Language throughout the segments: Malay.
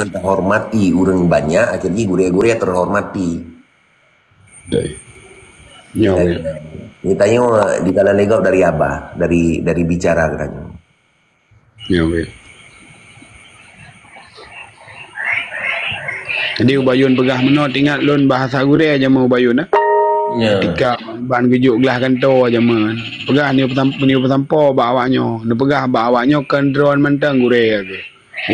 terhormati orang banyak akhirnya gure-gure terhormati. Ya, Ini tanya di kala legau dari apa? Dari bicara katanya. ya, weh. Jadi ubayun pegah menot ingat lon bahasa gure aja mau ubayun ah. Ya. Ketika ban gejuk gelah kanto aja man. Pegah ni petampo bawanya. Ne pegah bawanya kan drone mentang gure ke.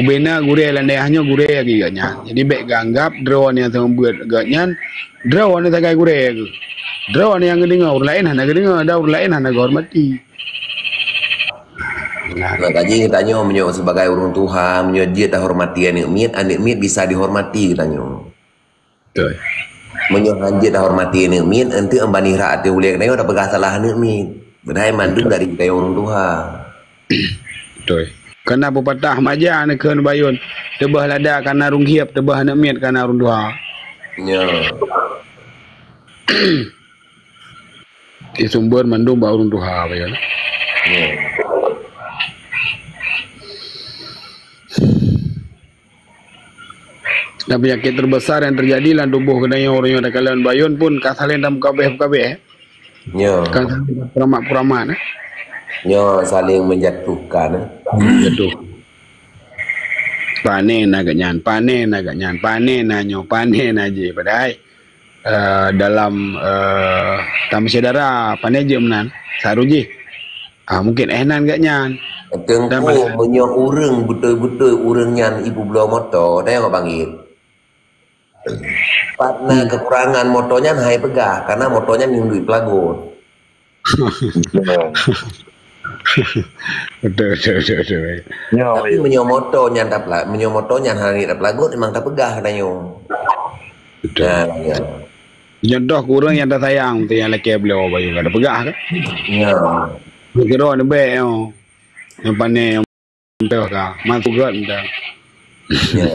Ubena gure landainya gure lagi gaknya. Jadi bek ganggap drone yang sama buat gaknya. Drone ni tagai gure ke. Drone yang dengar orang lain hana dengar ada orang lain hana hormati. Nah, kaji tanya menyo sebagai orang Tuhan, menyo dia dah hormati anik mit bisa dihormati tanya. Betul. Menyo dia dah hormati anik mit, ente ambani raat dia ulek tanya dah pegah salah anik mit. Benai mandung dari kayak orang Tuhan. Betul. Kena pepatah maja nak keun bayun. Tebah lada kana rung hiap, tebah anak mit kana rung Tuhan. Ya. Di sumber mandung ba urung Tuhan bayun. Ya. Dan penyakit terbesar yang terjadi dalam tubuh kedai orang yang ada kalian bayun pun kasalin dalam kabeh. Ya. Kan puramat-puramat Ya, saling menjatuhkan. Jatuh. Panen agaknya, panen nanyo, panen aja. Padahal dalam saudara panen je menan. Saruji. Mungkin enan agaknya. Tengku menyo urang betul-betul urangnya ibu belah motor, dah yang panggil. Partner kekurangan motornya hai pegah karena motornya nyundui pelagut. Betul. Tapi menyomotonya hari tak pelagut memang tak pegah danyo. Betul. Ya. Contoh kurang yang tak sayang tu yang laki beliau bayu ada pegah kan? Ya. Kira ni baik yang pandai yang entah kah, masuk gat entah. Ya.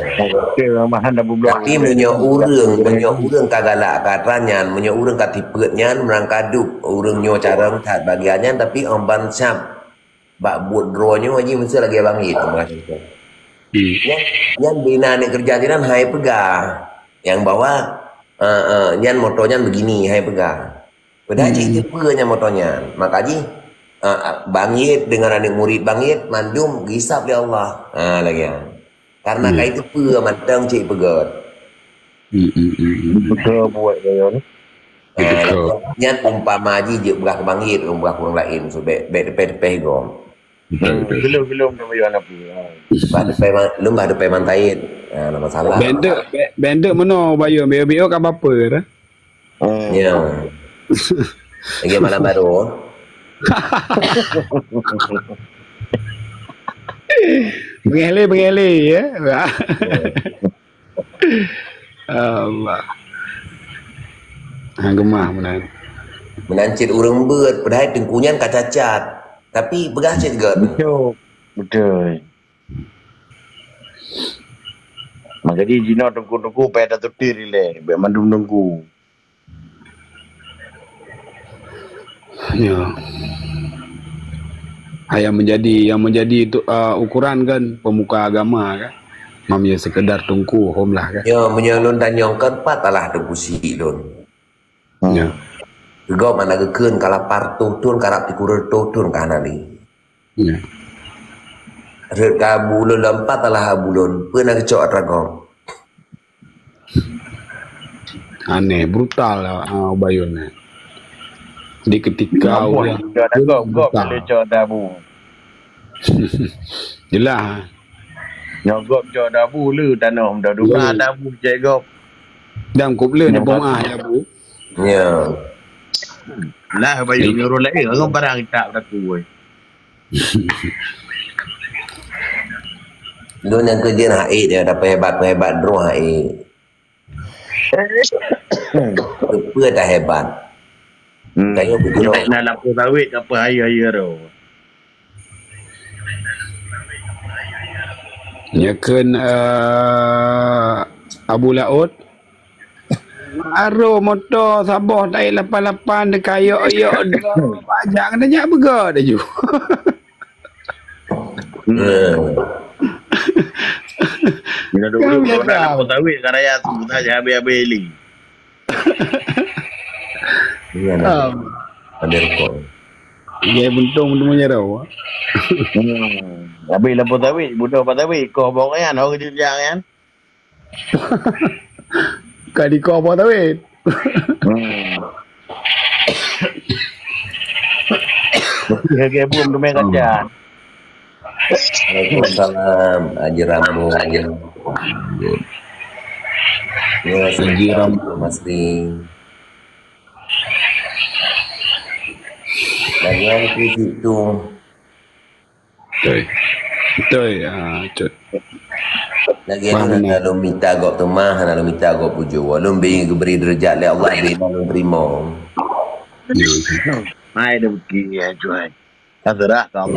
Tapi menyo urang kagalak katanya, menyo urang katipetnya merangkaduk urang nyo cara kat bagiannya tapi omban sap. Bak buat dronyo aja mesti lagi bangit macam. Yang bina ni kerja tinan hai pegah. Yang bawa nyan motornya begini hai pegah. Padahal cik tipenya motornya. Makaji bangit dengan adik murid bangit mandum gisap dia Allah. Lagi ya. Karena kai itu pe mantang cik pegat. Betul buat dia ni. Nyan umpama aji je belah bangit belah orang lain so bet gom. Belum dia anak apa. Belum ada payment tain. Ada masalah. Bendek mana bayu bio kan apa dah? Ya. Lagi malam baru. Bengele ya. Allah. Gemah menan. Menancit urang beut padahal tengkunyan kacacat. Tapi bergacit juga. Betul. Jadi Jino tunggu-tunggu pada tutir le, be mandum nunggu. Ya. Yang menjadi itu ukuran kan pemuka agama kan. Mamnya sekedar tungku hom lah kan. Ya, menyalun dan yang keempat adalah tebusi lun. Ya. Gau mana gekeun kala partuh tun karap tikur tun kana ni. Ya. Reka bulan lempat adalah bulan pernah kecok ragong. Aneh brutal bayunnya. Di ketika udah gok boleh cok dabu. Jelas. Nyogok cok dabu lu tanah dah dua dabu cek gok. Dam kop le ni bom dabu. Ya. Lah bayu nyuruh lain orang barang tak berlaku. Lu yang kerja HE dia dapat hebat draw HE. Apa dah hebat. Kayu begitu. Nak lapor sawit apa air tu. Ya kan Abu Laut Aro motor Sabah tai 88 de kayak ayok pajak kena jak bega dah ju. Bila dulu nak potawit karaya tu saja habis-habis li. Iya nak. Ada rokok. Dia buntung temunya dah. Habis lah potawit, budak potawit kau bawa kan orang kerja kan. Kadi kau apa tawit? Mesti harga pun tu main kerja. Waalaikumsalam. Haji Rambo. Ya, Haji Rambo Masri. Bagian itu. Betul. Betul. Lagi nak minta agak temah, nak minta agak pujuk. Walau beri derajat oleh Allah, beri nak terima. Mai dah begini ya cuy. Terserah kau.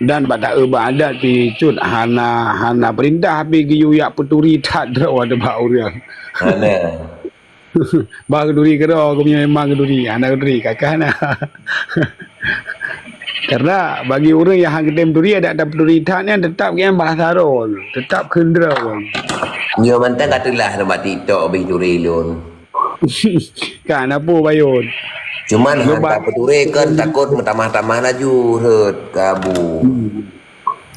Dan pada ibadat pi cut hana perintah pi giyuyak peturi tak ada bau dia. Hana. Bah keduri kero aku punya memang keduri, hana keduri kakak hana. Karena bagi orang yang hang ketem duri ada peduri tak ni tetap yang bahasa rol, tetap kendera orang. Nyo mantan katalah nama TikTok bagi duri lun. Kan apa bayun? Cuman hantar peduri kan takut tamah-tamah laju heret kabu.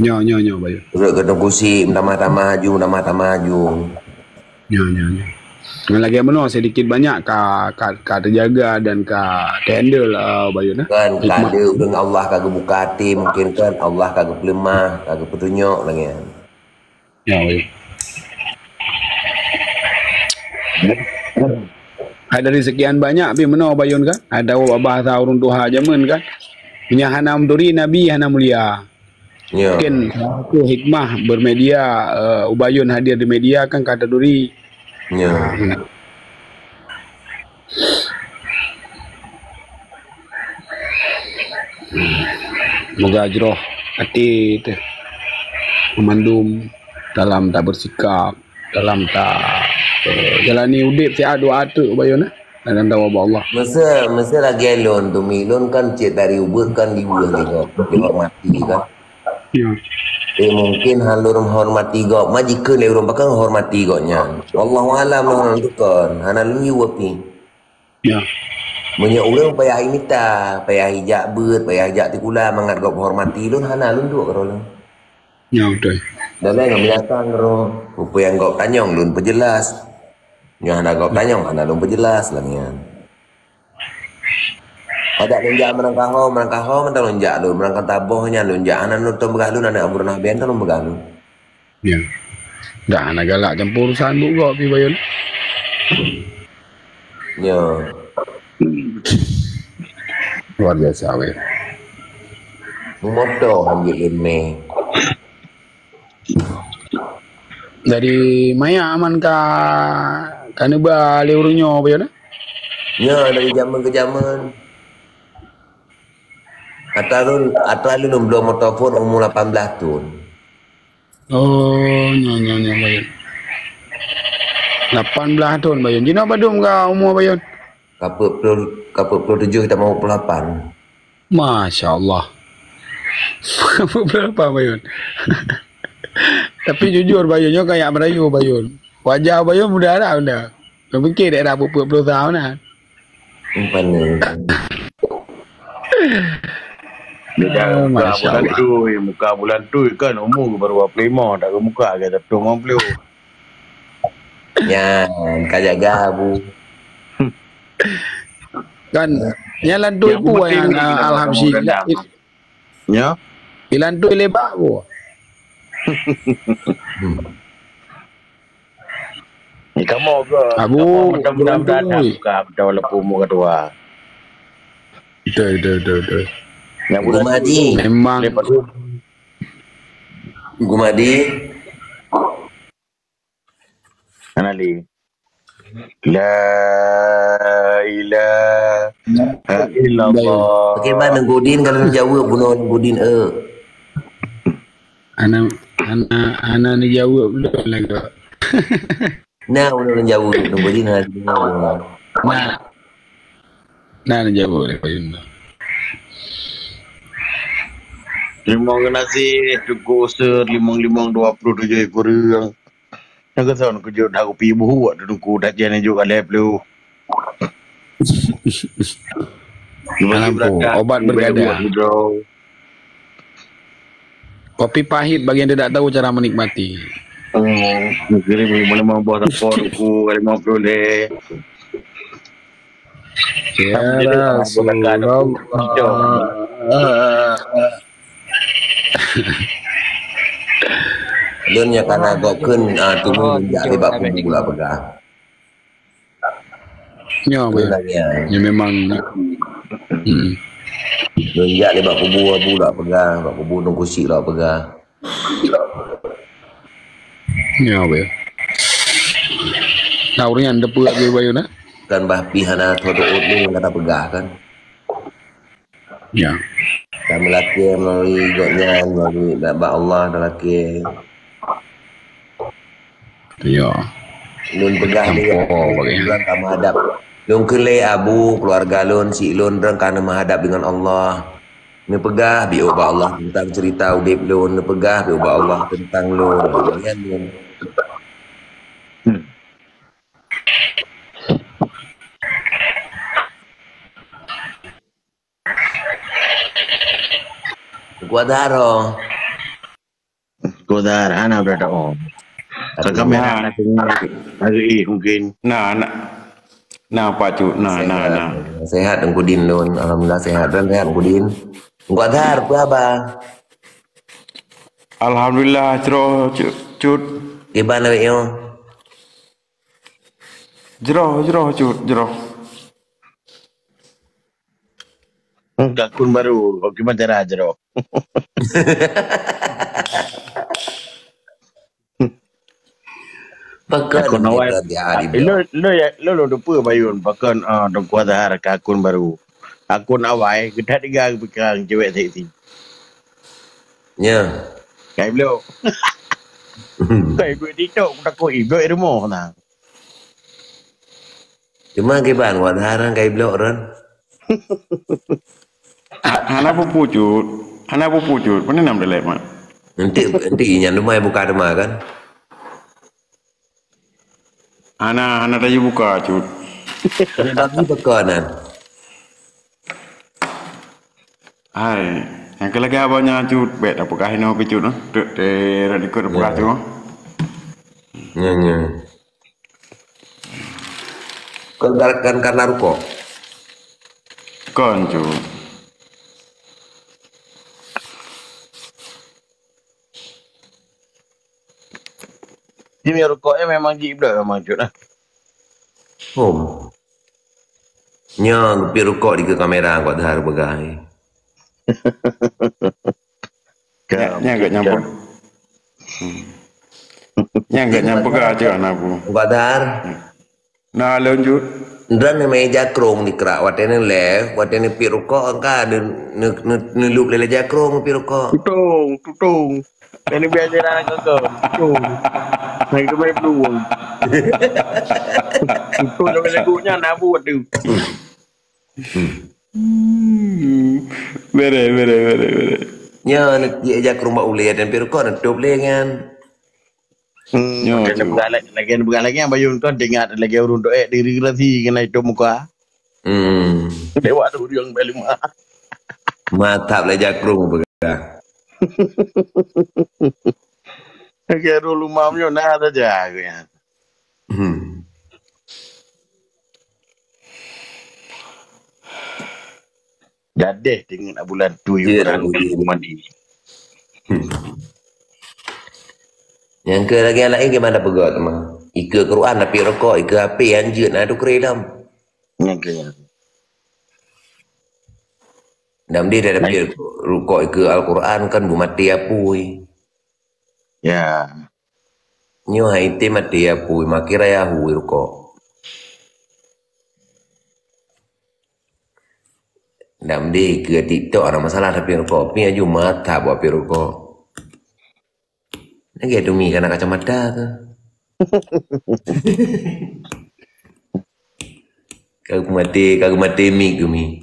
Nyo bayun. Heret kena kursi tamah-tamah laju. Nyo. Dengan lagi mana sedikit banyak ka terjaga dan ka handle bayun kan kada dengan Allah kagak buka hati mungkin kan Allah kagak lemah kagak petunjuk lagi ya bayun. Dari sekian banyak tapi mana bayun kan ada bahasa urun tuha zaman kan punya hanam duri nabi hana mulia ya. Mungkin aku hikmah bermedia ubayun hadir di media kan kata duri ya. Moga ajroh hati memandum dalam tak bersikap, dalam tak jalani udip siap doa tu bayun dalam tahu Allah. Masa lagi alon tu milon kan cek dari ubur kan dibuah dia mati kan. Ya. Mungkin halur menghormati gak majikan le orang bakal menghormati gaknya. Wallahu alam orang tu kan hana lu wapi. Ya. Banyak orang payah imita, payah hijak ber, payah hijak tikula mangat gak menghormati lun hana lun duk kalau. Ya betul. Dan lain binatang ro, rupa yang gak tanyong lun perjelas. Yang hana gak tanyong hana lun perjelas lah nian. Ada lonjak merangkah mentang lonjak lu merangkah tabohnya lonjak anak lu tu begalu anak amrun ben tu begalu. Ya. Dah anak galak campur urusan bu gak pi bayun. Ya. Luar biasa we. Moto ambil leme. Dari maya aman ka kaneba leurunyo bayun. Ya dari zaman ke zaman. Atalun belum telepon umur 18 tahun. Oh, nyonya bayun. 18 tahun bayun. Jina badum ka umur bayun? Kapur 7 kita mau 8. Masya Allah. Berapa bayun? Tapi jujur bayunnya kayak Melayu bayun. Wajah bayun muda dah benda. Kau fikir dah 40 tahun dah. Dia bulan tu, muka bulan tu kan umur baru 25, tak ke muka ke tapi 50. Ya, kajak gabu. Kan nyalan tu ibu yang alhamdulillah. Ya. Ilan tu lebar bu. Ni kamu ke? Abu, mudah-mudahan buka walaupun umur kedua. Betul. Yang Gumadi. Memang. Gumadi. Anali. La ilaha illallah. Bagaimana Godin kalau jawab bunuh Godin Ana ni jawab belum lagi. Nah, udah jawab Godin hari ni. Nah ni jawab lagi. Limang nasi cukup ser limang 27 ekor yang. Yang kau tahu kerja dah kopi buhu ada duku dah jadi juga lep lu. Lampu, obat bergada. Kopi pahit bagi yang tidak tahu cara menikmati. Kira boleh mau buat apa duku kali mau boleh. Ya Rasulullah. Lun nya kana gokkeun tumuh menjak lebak pula pegang. Ya, ya memang. Menjak lebak pula pegang, bak kubu nung kusik lah pegang. Ya, be. Taurian depu lagi bayu na. Kan bah pihana todo ni kata pegah kan. Ya. Kami laki melalui goknya melalui bak Allah dan laki. Ya. Lun pegah ni bulan tak menghadap. Lun kelai abu keluarga lun si lun dan karena menghadap dengan Allah. Ni pegah bi ubah Allah tentang cerita udip lun, ni pegah bi ubah Allah tentang lun. Kan lun. Kuadaro. Kuadar anak berada om. Kamera lagi mungkin. Nah Pak Cuk, nah. Sehat Engkudin lun, alhamdulillah sehat dan sehat Engkudin. Kuadar apa? Alhamdulillah cerah cut. Gimana yo? Cerah cut. Kakun baru, gimana cara cerah? Pakan lo lupa bayun pakan dong kuadar kakun baru. Akun awai kita tiga bekang cewek seksi. Ya. Kayak beliau. Kayak gue TikTok tak kau ibu rumah nah. Cuma gimana kuadar kayak beliau orang. Anak pupucut, mana nama dia mak? Nanti inyan rumah buka rumah kan? Anak tadi buka cut. Tapi pekanan. Hai, yang kelagi abangnya cut, bet apakah ini mau cut no? Dek ikut apakah cut? Nya. Kan karena ruko. Kan cut. Ini rokoknya memang jiblak memang cut lah. Nya gupi rokok di ke kamera buat har begai. Nya enggak nyampe. Nya enggak nyampe ke aja anakku. Buat har. Nah lanjut. Dan meja krong di kerak watene le, watene pi rokok angka ne lup lele jakrong pi rokok. Tutung. Ini biasa anak kau. Tutung. Nah itu main peluang. Tutung dengan lagunya nak buat tu. Bere. Nya ne dia jakrong ba ule dan pi rokok ne dop le kan. Bukan lagi yang bayun kan dengar lagi urun doa diri lagi kena itu muka. Dewa tu yang beli mah. Mantap le jakrong begai. Kayak dulu mamnya nah saja ya. Jadi dengan bulan tu yang mandi. Yang ke lagi anak gimana pegot mah? Ika Quran tapi rokok, ika HP anjut nak tu kerelam. Yang ke. Nam dia dah tapi rokok ika Al-Quran kan bu mati apui. Ya. Nyo haite mati apui makira ya hui rokok. Nam dia ke TikTok ada masalah tapi rokok pi aju mata buat pi rokok. Lagi ada mi kena kacamata ke? Kau mati mi ke mi.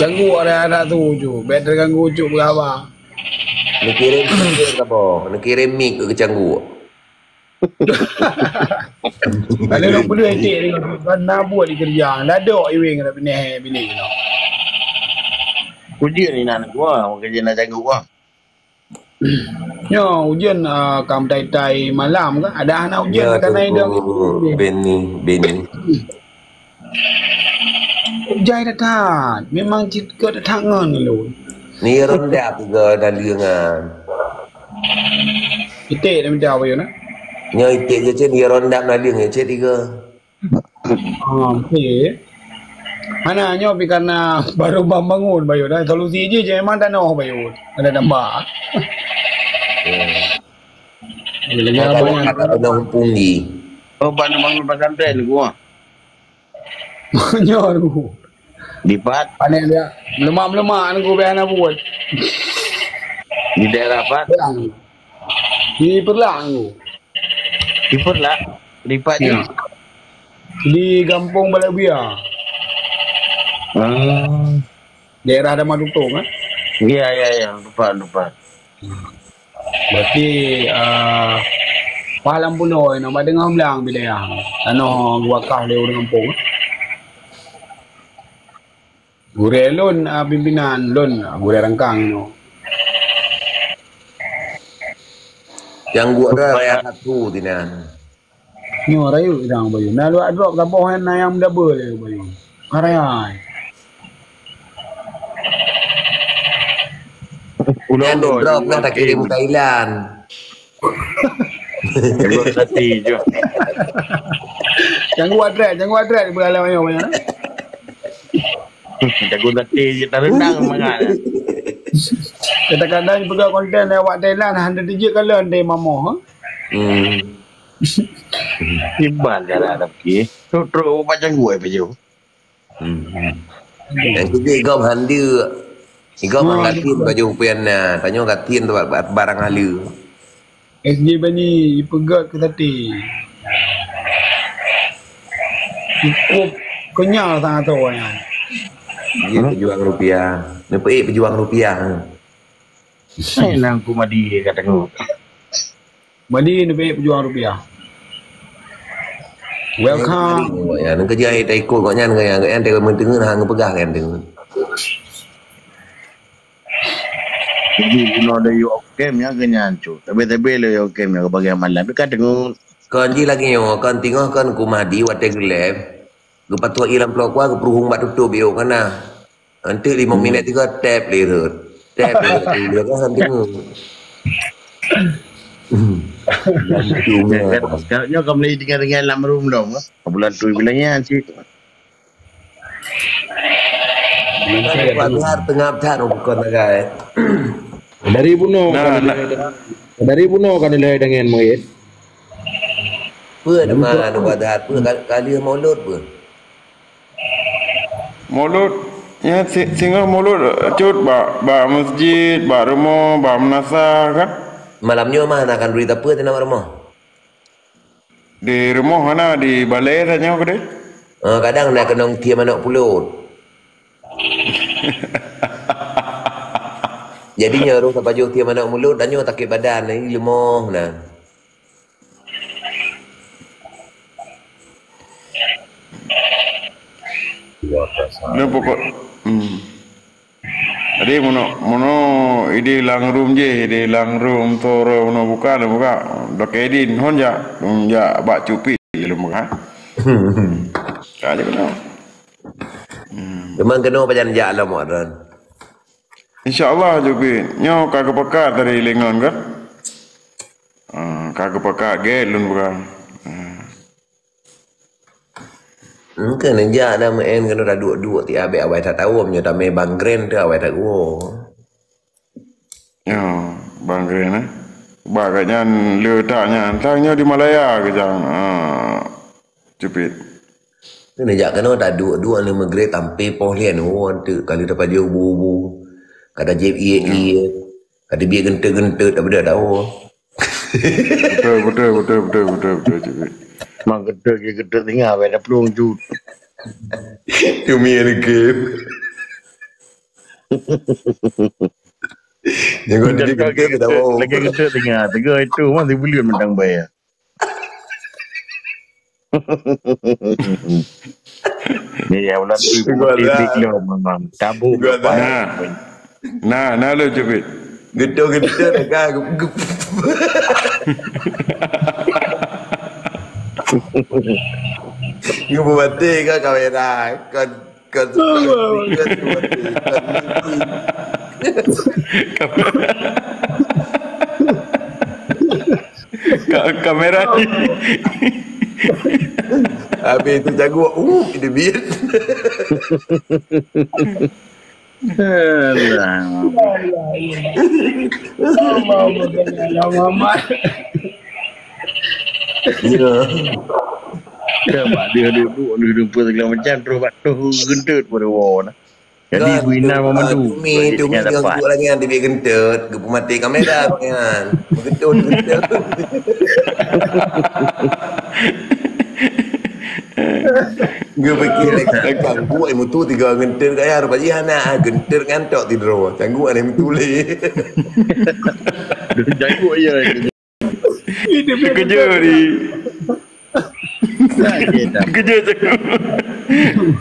Canggu ada tu ujuk. Better ganggu ujuk berapa? Nak kirim mic ke apa? Nak kirim mic ke canggu? Kalau nak beli etik ni kan nak buat di kerja. Ladok iwing nak bini no. Ujian ni nak gua, kerja nak jaga gua. Yo, ujian kam tai malam kan? Ada anak ujian kan naik dah. Beni. Ujian datang. Memang cikgu datang lu. Ni rendah juga dalingan. Etik dah minta apa yo nak? Nya itik je cik ni rendah daling je cik tiga. Okey. Mana nyo pi karena baru bangun bayu dah solusi je memang tak nak bayu. Ada tambah. Lagi apa yang ada hubungi. Oh, bangun pesantren gua. nyo tu. Lipat Panen dia. Lemak-lemak aku biar nak buat. di daerah apa? Di Perlang tu. Lipat lah. Lipat je. Di Kampung Balabia. Daerah Damar Tutung kan? Ya. Lupa. Berarti Pahalang Pulau nak dengar belang bila yang ano wakaf dia orang kampung. Gure lun pimpinan lun gure rangkang no. Yang gua ada satu tinan. Nyo rayu idang bayu. Na lu drop tapoh na yang double le bayu. Arai. Ulang drop lah tak kirim Thailand. Belum sati je. Jangan address beralam ayo banyak. Jago sati je tak rendang mangat. Kadang-kadang pegang konten lewat Thailand 100 digit kalau ande mamo ha. Timbal jalan ada pergi. Terus macam gue baju. Yang tu dia kau handi. Kau ngatin baju pian na, tanya ngatin tu barang halu. SJ bani pegat ke tadi. Cukup kenyal sangat tu ya. Dia pejuang rupiah. Nampak pejuang rupiah. Saya nang ku madi kata ku. Madi ni pejuang rupiah. Welcome. Ya, nak kerja ai tai ko kau nyan yang yang dia mentengah hang pegah kan tengah. Jadi guna ada yo game nya kenyan cu. Tapi le yo game nya bagian malam. Tapi kan dengung Kan ji lagi yo kan tengah kan ku madi wate gelap. Ku patua ilam pelok ku peruhung bat tutup yo kana. Nanti 5 minit juga tap le tu. Tap le kan tengah. sekarang nyo kau beli dengan dalam room dong. Bulan tu bilangnya cik. Padahal tengah dah bukan negara. Dari bunuh kan nilai dengan moyet. Pun mana padahal pun kali maulud pun. Mulut ya singa mulut cut ba masjid ba rumah ba menasa kan Malamnya mah nak akan duit apa di nama rumah? di rumah mana di balai saja ke deh. Kadang nak kena tiam anak pulut. Jadi nyaruh tak baju tiam anak mulut dan nyaruh takik badan ni lemah nah. Ni pokok Jadi mono ide lang room je, ide lang room toro mono buka. Dok edin honja, ja bak cupi lu buka. Kaje kena. Memang kena pajan jalan modern. InsyaAllah cupi. Nyo kagak pekat dari lengan kan. Kagak pekat gelun buka. Kan aja ada main kena dah dua ti abe awai tak tahu menyo tak main bang grand tu awai tak go. Ya, bang Gren baganya letaknya tanya di Malaya ke jang. Cepit. Kena jak kena dah dua ni magre tampe pohlian tu kali dapat dia bu. Kada jeb ie. Kada biar gente-gente tak benda tahu. Betul cepit. Mang gede tinggal ada peluang jut. Cumi game. Jangan dia gede kita mau. Lagi gede tengah itu masih bulan mentang bayar. Ni ya ulat tu titik lo memang tabu. Nah lo cepet. Gede dekat. Ibu mati kan kamera kan kamera ni. Habis itu jago dia biar. Dia duduk segala macam terus batu gendut pada wall. Jadi Wina memandu. Mi yang dapat lagi yang dia gendut, gepu mati kamera kan. Gendut. Gue fikir kan gua yang mutu 3 gendut kaya harus bagi anak gendut kan tok tidur. Canggu ada yang mutule. Jago ya. Kerja ni. Kerja jago.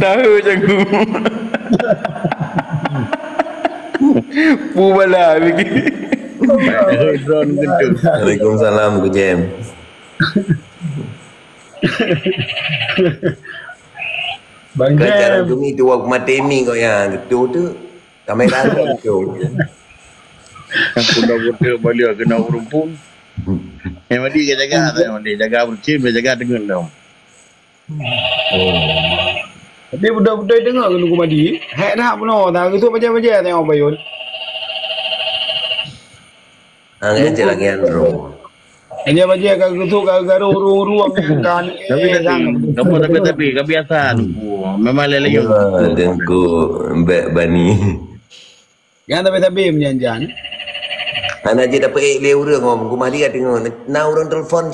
Tahu jago. Bubala bikin. Drone gendut. Waalaikumsalam Ku Jem. Bang Cara Jem. tu ni tu waktu mati ni kau yang gitu tu. Kamera tu. Yang kuda-kuda balik kena rumpun. Yang mandi ke jaga tak mandi jaga bercin jaga dengan dong. Tapi budak-budak dengar ke nunggu mandi. Hek dah puno dah gitu macam-macam tengok bayun. Angin je lagi andro. Hanya macam kau gitu kau garu ruang kan. Tapi kebiasaan. Memang lele yo. Dengku Mbak Bani. Yang tapi menjanjan. Anak je dapat le urang ngom rumah dia tengok. Nah urang telefon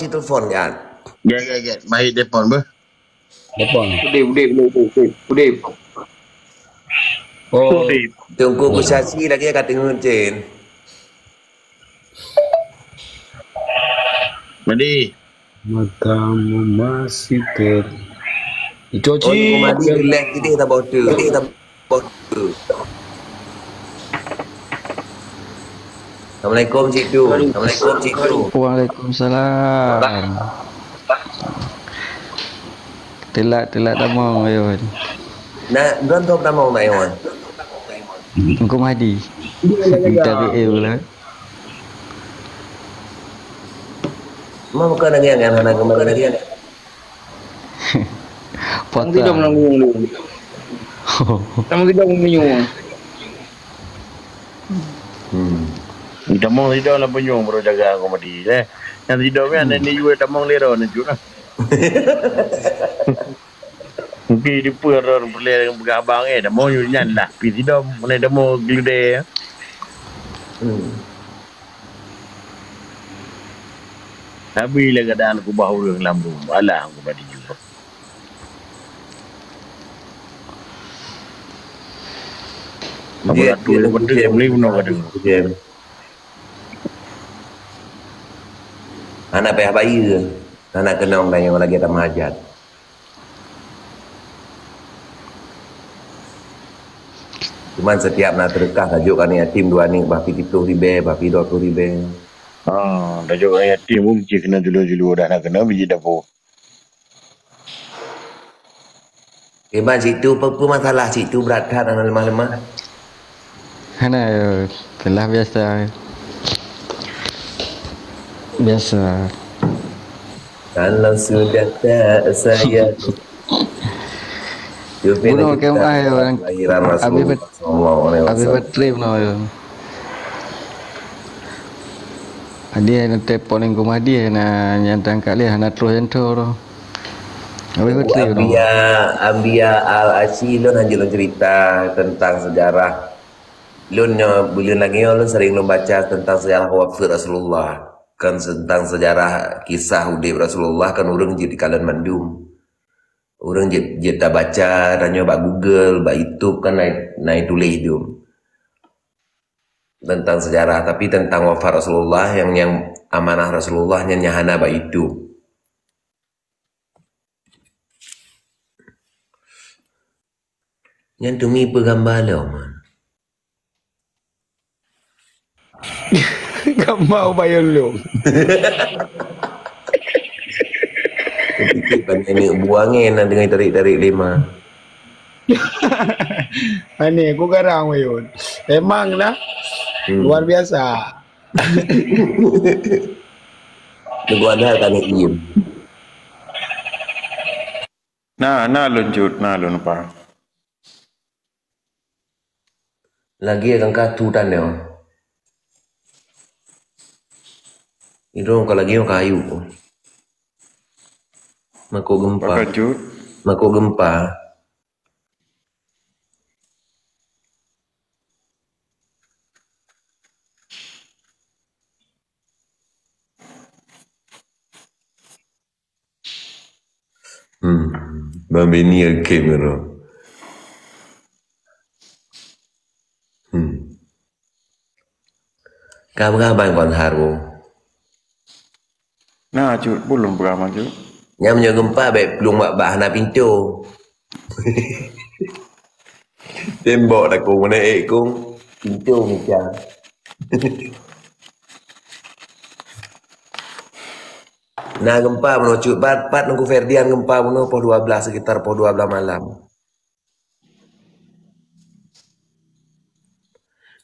kan. Ya. Baik telefon bah. Depan. Udip. Oh. Tunggu ku saksi lagi kat tengok Jen. Mandi. Matamu masih Oh, Dicuci. rumah dia relax dia tak bodoh. Assalamualaikum Cik Tu. Waalaikumsalam. Telat tamang ayun. Nak berapa pertama nak Iwan? Engkau madi. Kita BA pula. Mau bukan lagi yang anak kemarin lagi yang. Potong. Kamu kita menyung. Kita mau tidak nak menyung baru jaga komedi. Yang tidak kan ni juga tak mau lera ni juga. Mungkin di peror boleh berabang dah mau nyan lah. Pi tidak mana dah mau gede. Habis lah keadaan aku bahu yang lambung. Alah aku badi juga. Dia betul boleh guna pada. Anak payah bayi ke? Anak kena orang yang lagi tak mengajar. Cuman setiap nak terkah tajuk kan yatim 2 ni bapi 70 ribu, bapi 20 ribu. Dah juga yatim pun mesti kena julu-julu dah nak kena biji dapur. Iman situ apa masalah situ berat kat anak lemah-lemah. Hana telah biasa. Kalau sudah tak saya Bunuh kem ayun. Lahiran Rasulullah sallallahu alaihi Abi wasallam. betrip no ayun. Dia nak telefon yang rumah dia nak nyantang kat dia nak terus ento tu. Abi betrip no. Ambia Al-Ashi lun hanya cerita tentang sejarah. Lun bulan lagi lun sering baca tentang sejarah wafat Rasulullah. Kan tentang sejarah kisah hidup Rasulullah kan orang jadi kalan mandum. Orang je tak baca, tanya bak Google, bak YouTube kan naik tulis tu. tentang sejarah, tapi tentang wafat Rasulullah yang amanah Rasulullah yang nyahana ba itu. Yang tumi pegambala man. Gambar bayar lu. Kan ini buangin dengan tarik-tarik 5. Ani aku garang yun. Emang lah luar biasa. Tunggu ada kan iim. Nah luncut, nah lun pa. Lagi akan katutan ya. Itu kalau lagi kayu. Mako gempa. Pakai cut. Mako gempa. Bambini game no. Kapan kon haru? Nah cut belum berapa cut. Nyamnya gempa baik belum bahana pintu. Tembok dah kau mana kung pintu macam. Nah gempa menuju pat nunggu Ferdian gempa menuju pukul 12 sekitar pukul 12 malam.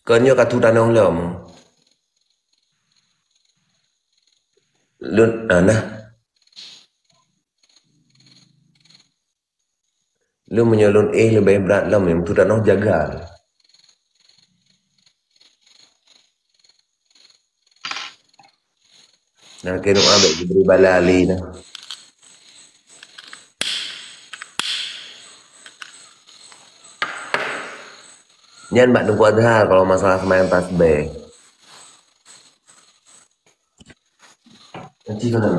Konyo katu tanong lom. Lun nah. Lu menyolun lebih berat lom yang tu tanong jaga. Nah kena ambil diberi balali nah. Nyan mbak tunggu ada kalau masalah semayang tasbih. Nanti kalau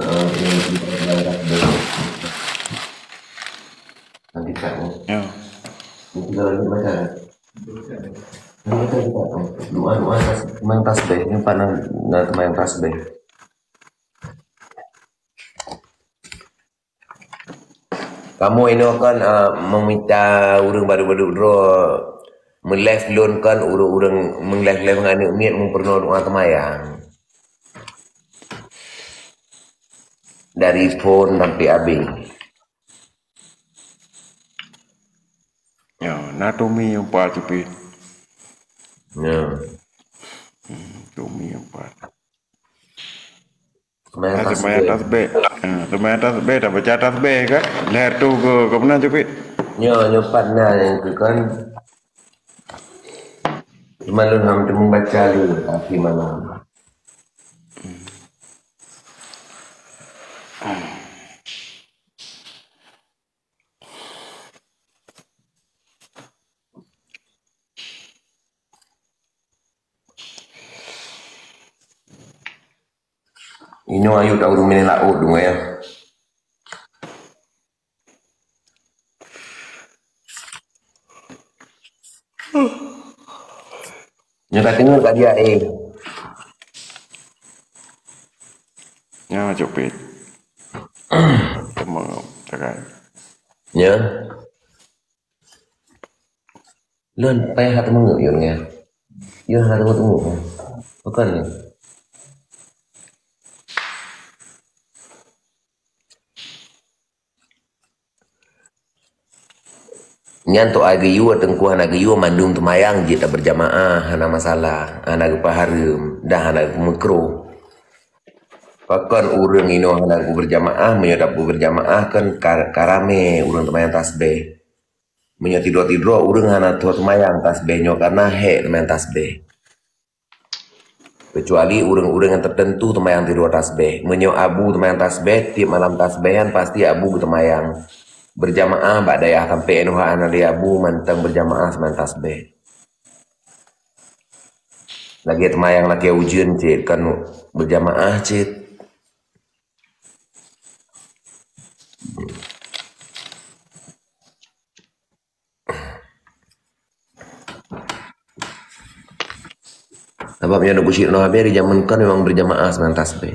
nanti kamu. Ya. Nanti kalau ini baca. Nanti kita doa semayang tasbih. Ini panah semayang tasbih. Kamu ini akan meminta orang baru-baru draw melive loan kan orang melive dengan niat memperno doa temayang dari phone sampai abis. Ya, natomi yang pa cepit. Ya. Tomi yang pa. Semayang tasbih. Semayang tasbih dah baca tasbih kan. Leher tu ke mana cepit? Ya, nyopat nah yang tu kan. Malu ham tu membaca lu tapi malam. Ini ayu tahu rumah laut dong ya. Nyata tengok kat dia Ya cepit. Temang tekan. Ya. Lun payah hati menguk yun ya. Yun hati menguk. Bukan ni. Nyanto agayu tengku hana agayu mandum temayang jita berjamaah hana masalah hana paharum dah hana mekro. Pakan urang ino hana berjamaah menyodap berjamaah kan karame urang temayang tasbih. Menyo tidur urang hana tuh temayang tasbihnya karena temayang tasbih. Kecuali urang-urang yang tertentu temayang tidur tasbih. Menyo abu temayang tasbih tiap malam tasbihan pasti abu temayang. Berjamaah mbak daya sampai enuha anali abu manteng berjamaah semen tasbih. Lagi temayang lagi ujian cit kan berjamaah cit. Sebabnya ada kusyik no habis di zaman kan memang berjamaah sembilan tasbih.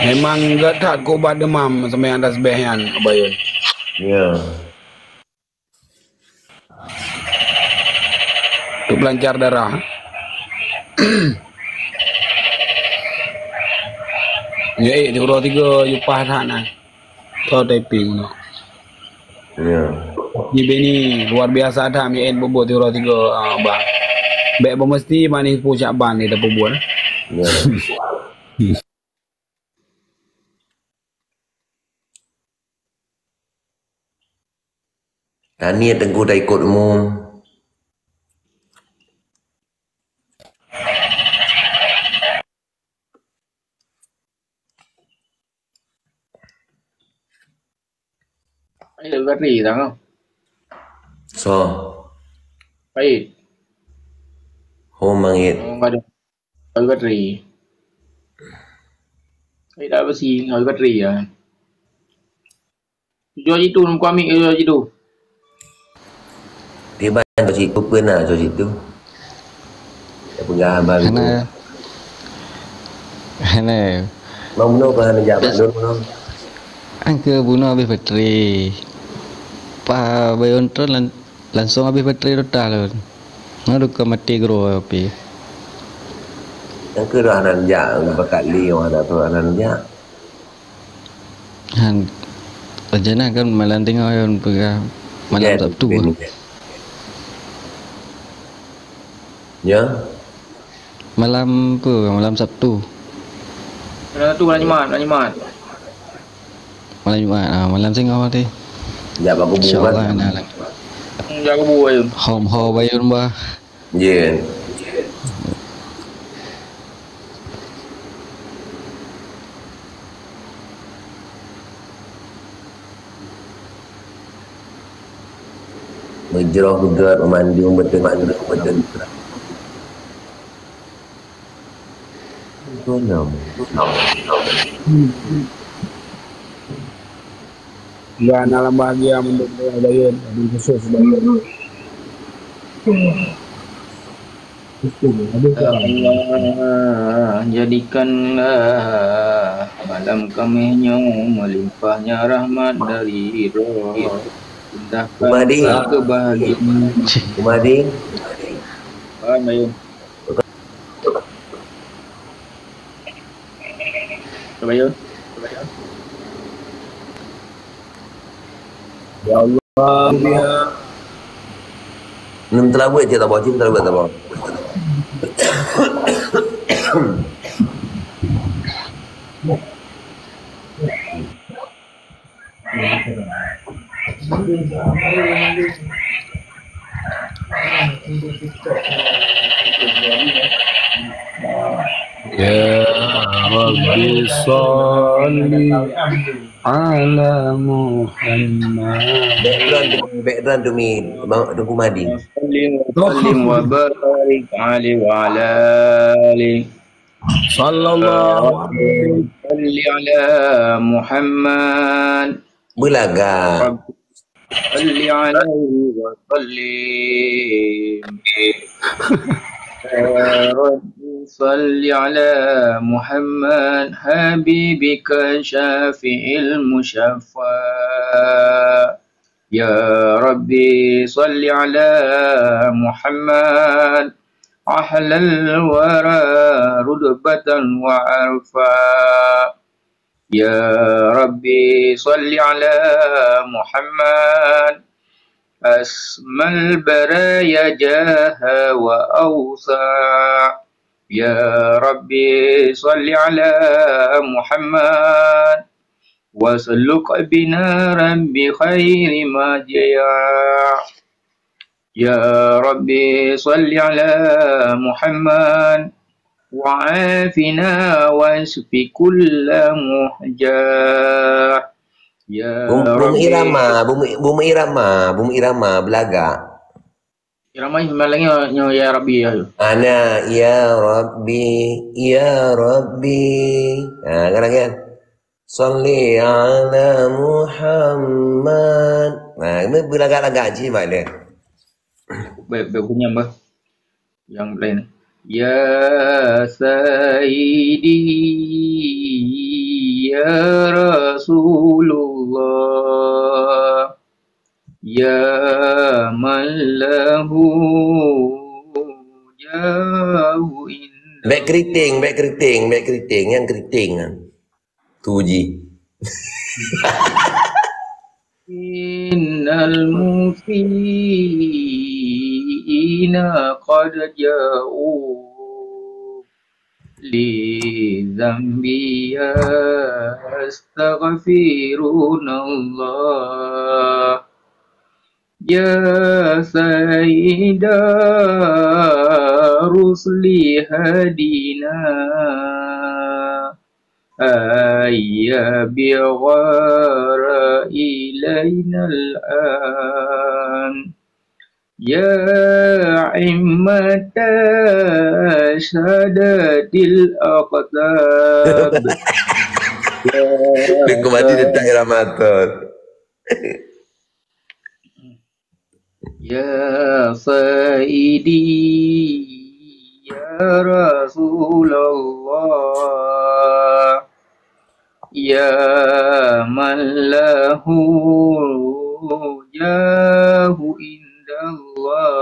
Memang enggak tak kau buat demam sampai yang tasbihan abayun. Ya. Untuk pelancar darah. Ya, di Pura 3 Yupah sana. Kau typing no. Ya. Jibe ni luar biasa dah mien bobot di Pura 3 bang. Baik mesti manis pucak ban ni dah bobot. Ya. Ni tengku dah ikut umum. Ayo bateri dah kau. So, Baik. home mangit. Ayo bateri. Ayo dah besi, ayo bateri ya. Jual itu nak ambil jual itu. Dia banyak cuci tu pernah cuci tu. Dia pegang abang tu. Hana Mau bunuh ke hana jabat dulu bunuh. angka bunuh habis bateri. Pa bayon tu langsung habis bateri total. Ngadu ke mati gro api. Yang ke dah hana jak berkat li orang ada tu hana jak. Han rencana kan malam tengok yon pegang malam Sabtu. Ya. Malam apa? Malam Sabtu. Malam tu malam Jumaat. Malam Jumaat. Malam tengok nanti. Jak aku buat. InsyaAllah nak. Jaga buah ayun. Home ho bayun bah. Ya. Berjerah begat, memandung betul-betul betul. Itu nama. Enggak dalam bahagia menurut bayun di khusus bayun. Allah jadikanlah malam kami melimpahnya rahmat dari roh. Kumadi. Kebahagiaan. Kumadi. Ayun. Ayun. Ya Allah dia. Nem telah buat je tak bawa, telah buat tak bawa. Ya Rabbi salli ala Muhammad. Background tu mi Kumadi. Sallim wa barik alaihi wa ala alihi. Sallallahu alaihi Salli ala Muhammad. Belaga. Salli alaihi wa sallim. يا رب صل على محمد حبيبك شافع المشفع يا ربي صل على محمد أحلى الورى رتبة وعرفا يا ربي صل على محمد أسمى البرايا جاها وأوسع يا ربي صل على محمد وسلك بنارا بخير ما جاء يا ربي صل على محمد وعافنا واشف كل محجاه Ya Bumi irama belaga. Irama semalangnya ya Rabbi ya. Ana ya Rabbi. Kadang kan. Salli ala Muhammad. Nah, ini berlagak-lagak je balik. Baik punya mbah. Yang lain. Ya Sayyidi ya Rasulullah ya man lahu jauh indah. Baik keriting yang keriting kan. Tuji. Innal musiina qad ja'u li dzambi astaghfirullah ya sayyida rusli hadina ayya bighara ilayna al-an ya immata syadatil aqtab Aku mati detak Ramadan. ya sayyidi ya Rasulullah ya man lahu jahu indallah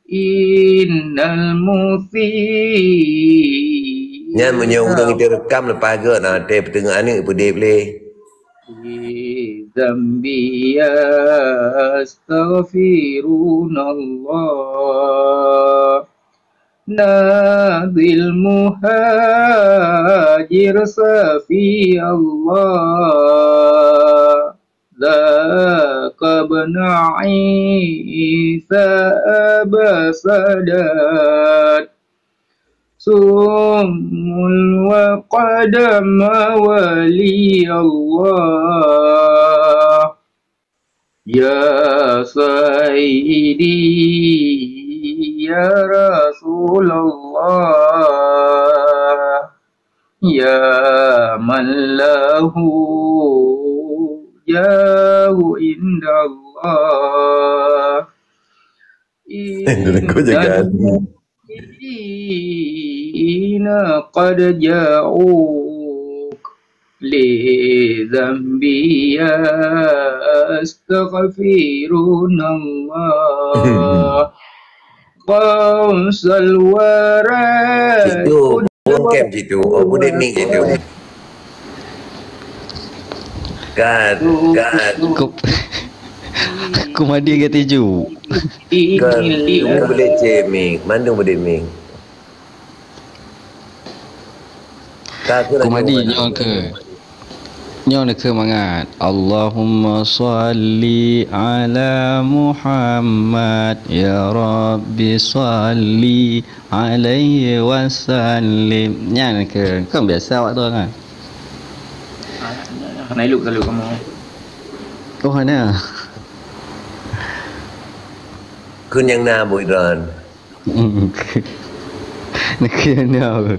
innal muthi Nyan menyuruh kita rekam lepas ke nak ada pertengah ni pedih boleh. zambi astaghfirullah Nabil muhajir safi Allah Zaka bna Isa abasadat Sumul wa qadama wali Allah Ya Sayyidi Ya Rasulullah Ya man lahu jauh indallah Inna qad ja'uk li dhambi astaghfirullah Qausal wara Itu bongkem situ. Oh boleh mix situ. Kan Aku mandi ke tiju. Kan boleh ceming. Mana boleh mix. Aku mandi nyong ke. Nyong ke mangat. Allahumma salli ala Muhammad ya Rabbi salli alaihi wasallim. Nyang ke. Kan biasa awak tu kan. Naik look selalu kamu. Oh mana? Kun yang na boy ron. Nak kena.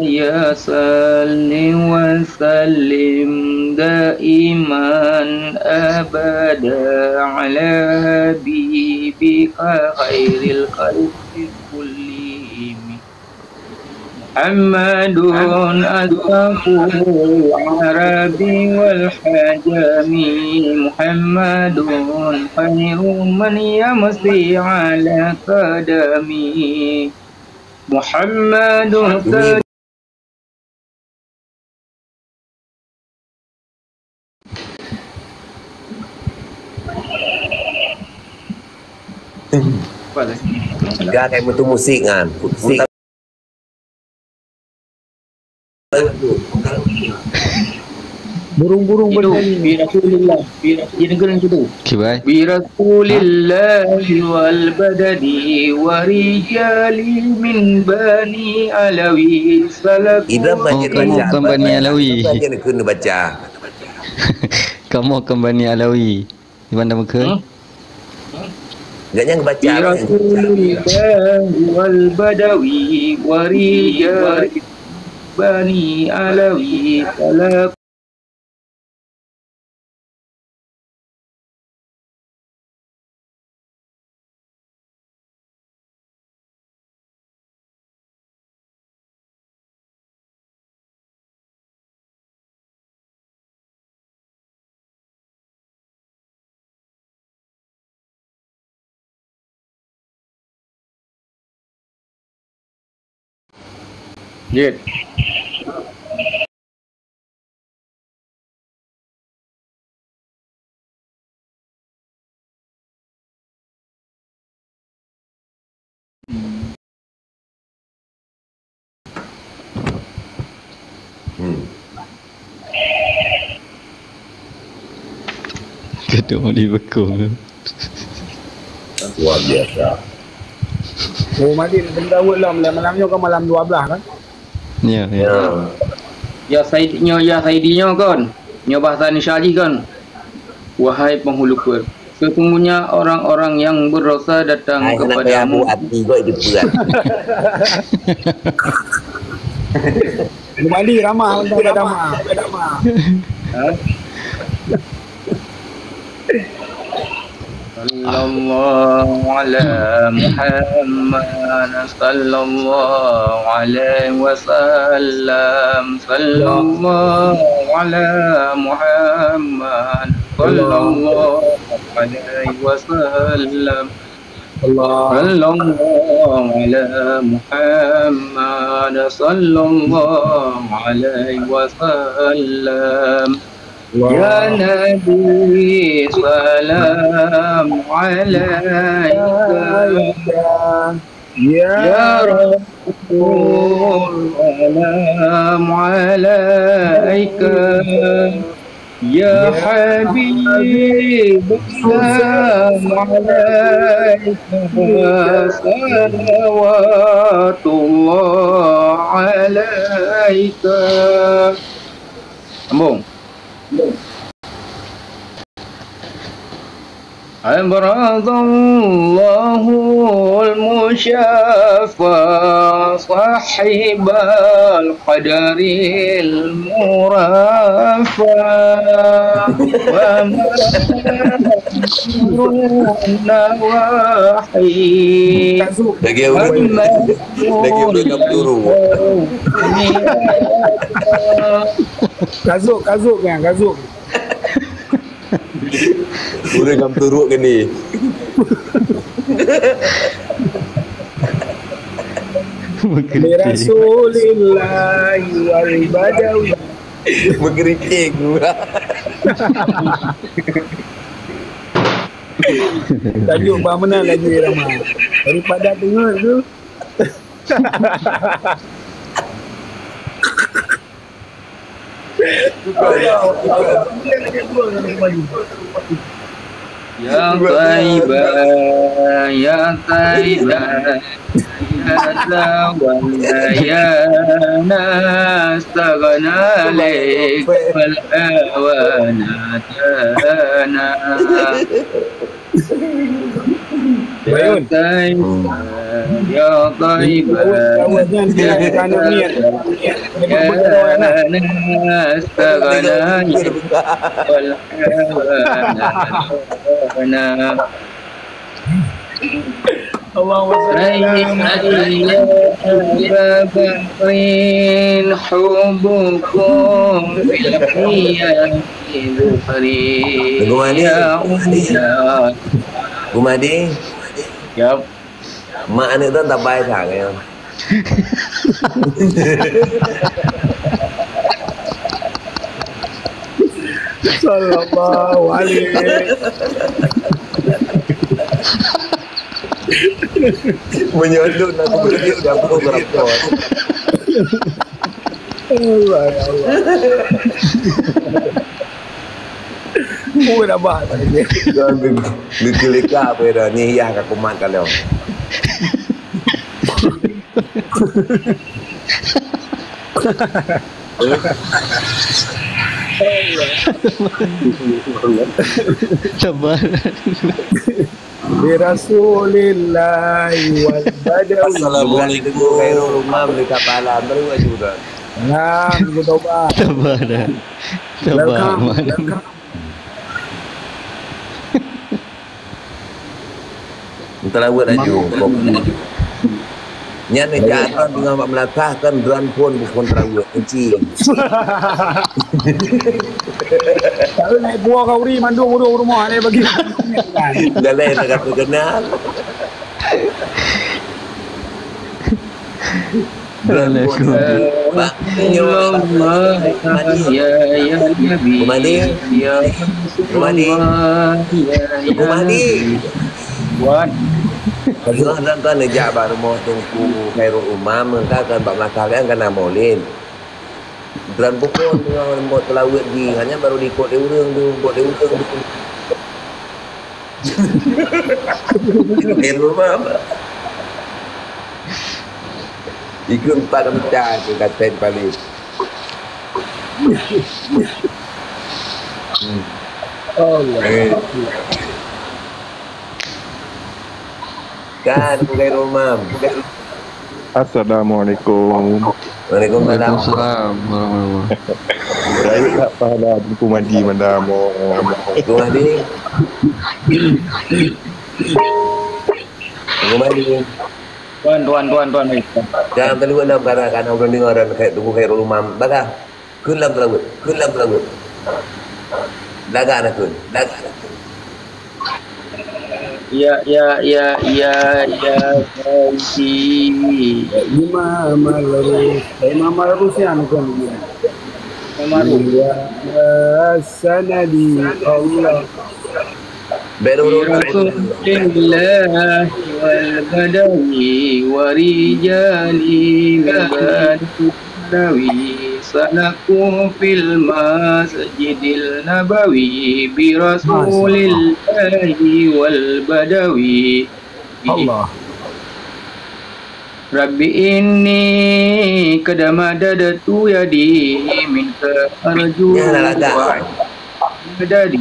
Ya salli wa sallim daiman abada ala habibika khairil khalqi kullihim Muhammadun asfaqul arabi wal hajami Muhammadun khairu man yamsi ala qadami Muhammadun Gak kayak betul musik kan. Musik. Burung-burung bernyanyi bi Rasulillah di negara itu Kibai. bi Rasulillah wal badani wa rijali min bani alawi salak Ibrahim baca kamu bukan Bani Alawi. Baca nak kena baca. Kamu bukan Bani Alawi. Di mana muka? Gaknya baca. bi Rasulillah wal badawi wa rijali Bani Alawi Talak Jet. Ketua di bekung. Luar biasa. Oh, Madi nak benda awal lah. Malam-malamnya kan malam 12 kan? Ya, ya. Ya. Ya Saidinya kan. Nya bahasa Nisyali kan. Wahai penghulu kur, sesungguhnya orang-orang yang berdosa datang Ai nak payah kepadamu. buat hati kau itu berat. Madi ramah untuk ramah. Sallallahu ala Muhammad sallallahu alaihi wasallam sallallahu ala Muhammad sallallahu alaihi wasallam sallallahu ala Muhammad sallallahu alaihi wasallam. Ya Nabi salam alaika Ya Rasul salam alaika Ya Habib salam alaika salawatullah alaika. Sambung. أبرز الله المشافى صاحب القدر المرافى ومن النواحي Lagi orang kapturu. Kazuk kan, kazuk. Orang kapturu kan ni. Bi Rasulillahi wal badawi. Menggerincing. Tajuk bang mana lagi ramah. Daripada dengar tu. Ya Taibah, Ya Taibah, Ya Tawalla, Ya Nastaghna Lek Wal Awanatana. Ya Taibah, Ya Taibah, Ya Nastaghna Lek Wal Awanatana. Allahumma salli ala Bakrin hubukum fil qiyami dhukri ya umma. Gumadi, Yap. mak anak tu tak baik sangat. sallallahu alaihi. Menyodot aku berdiri dah program kau. Allah ya Allah. Oh dah bah tadi. Dikelika apa dah ni yang aku makan dah. Sabar. Bi Rasulillahi wal badawi. Assalamualaikum. Khairul rumah beli kapal baru juga. Nah, aku tobat. Tobat dah. Tobat mana? Entahlah buat laju. Nya ni jalan dengan Mak Melaka kan dran pun bukan terawat kunci. Kalau naik buah kau ri mandung rumah ni bagi. Dah lain nak kata kenal. Dran pun. Kumadi. Buat Kalau dan kan nejak baru mau tunggu Khairul Umam kan Pak Melaka kan Maulid. Dran pukul dengan buat telawat di hanya baru diikut dia urang tu, buat dia urang tu. Khairul Umam. Ikut 4 meter tu kata paling. Allah. Kan Khairul Umam. Assalamualaikum. Waalaikumsalam. Warahmatullahi. Saya tak pada buku mandi mandamo. Kumadi. tuan. Jangan terlalu dalam karena orang dengar dan kayak tunggu Khairul Umam. Baga. Kulam terlalu. Laga nak kun. Ya si Imam Al-Rus yang kan. Ya sanadi Allah. Rasulillah wal badawi wa rijali badawi salaku fil masjidil nabawi bi rasulillahi wal badawi Allah. Rabbi inni kadamadadatu yadi minka arju Dari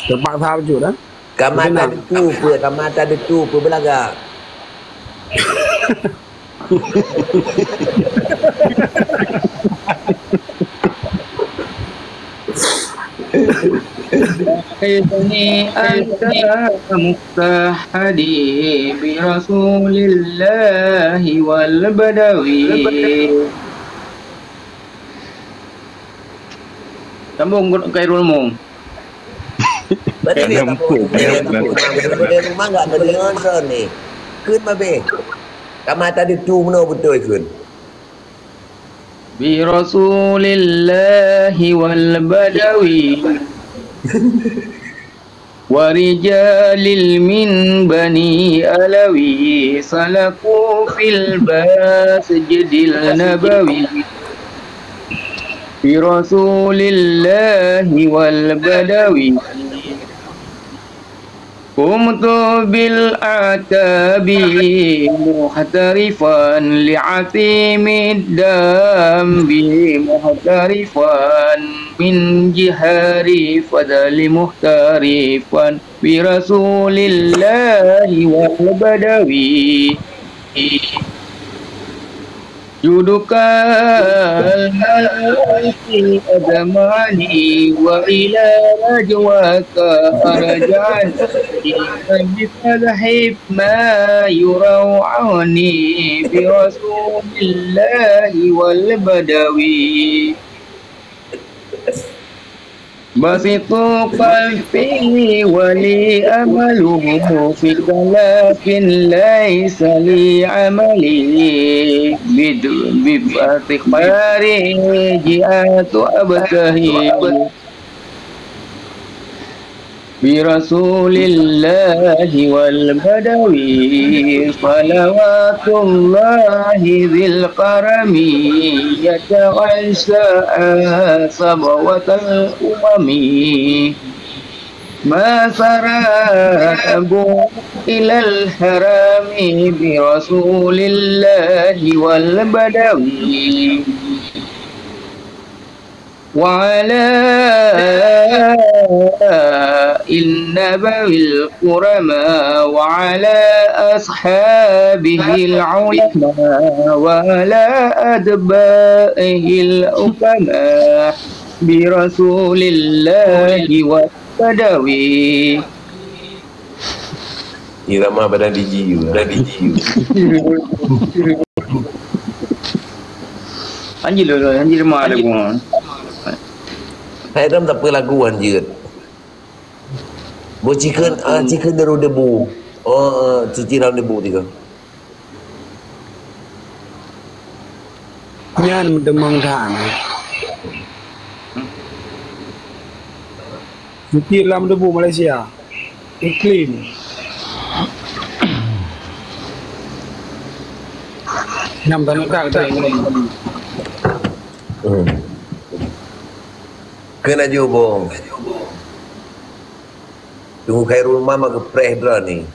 Terpaksa wujud dah. Kamata detu pe belaga. Ini anta mustahadi bi rasulillahi wal badawi. Sambung Khairul Umam. Berarti dia rumah enggak ada dengan son ni. Kun babe. Kamata detu mana betul kun? Bi rasulillahi wal badawi wa rijalil min bani alawi salaku fil masjidil nabawi bi rasulillahi wal badawi Kumtu bil atabi muhtarifan li'atimid dambi muhtarifan min jihari fadali muhtarifan bi rasulillahi wal badawi Judukal malaki adamani wa ila rajwaka arjani bifadhib ma yurawani bi rasulillahi wal badawi Basitu qalbi wali amaluhu fi kalakin laysa li amali bibati khari ji'atu abtahi bi rasulillahi wal badawi salawatullahi dhil karami yata'asha sabawatal umami ma sarabu ilal harami bi rasulillahi wal badawi وعلى النبوي الكرماء وعلى أصحابه العلماء وعلى أتباعه الحكماء برسول الله والبدوي. Irama badan DJ Anjir mah lagu. Hai ram tak apa lagu anjir. Bo chicken daru debu. Cuci dalam debu tiga. Nyan demang dah. Cuci dalam debu Malaysia. Iklim. Nam tanuk tak ini. Kena jubong. Tunggu Khairul Mama ke Prehdra ni.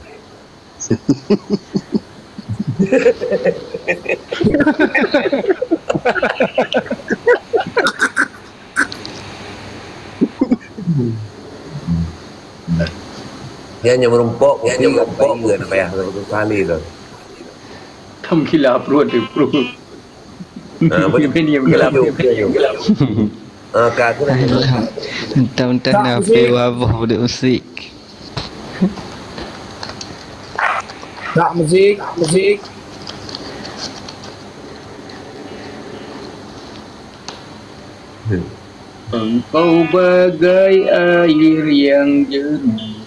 Dia hanya merumpok, dia hanya merumpok ke nak payah satu kali tu. Kamu gila bro. Dia gelap. Kak aku nak Mentang-mentang nak pergi wabah budak musik. Tak musik. Engkau bagai air yang jernih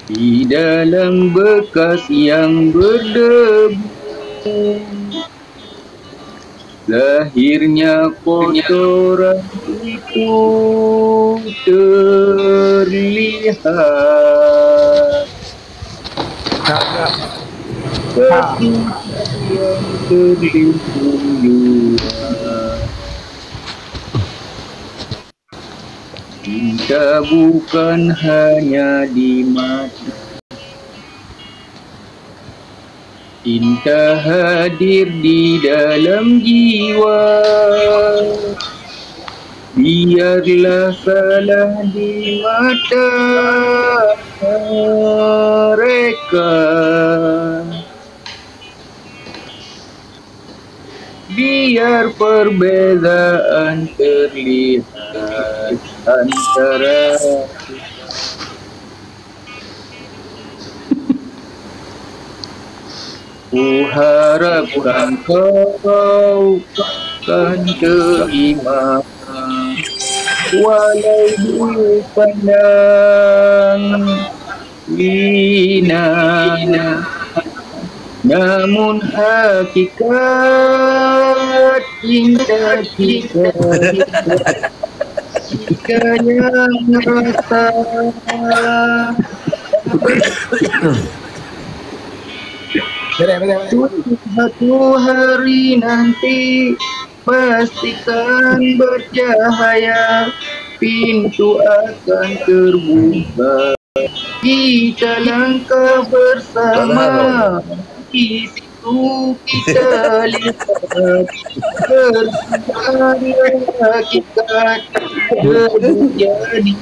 di dalam bekas yang berdebu. Lahirnya kotoran itu terlihat seperti yang terlindung. Cinta bukan hanya di mata, cinta hadir di dalam jiwa. Biarlah salah di mata mereka, biar perbezaan terlihat antara ku harapkan kau akan terima walau dipandang hina, namun hakikat cinta kita yang rasa suatu hari nanti pastikan bercahaya, pintu akan terbuka, kita langkah bersama, di situ kita lihat bersama hakikat jadi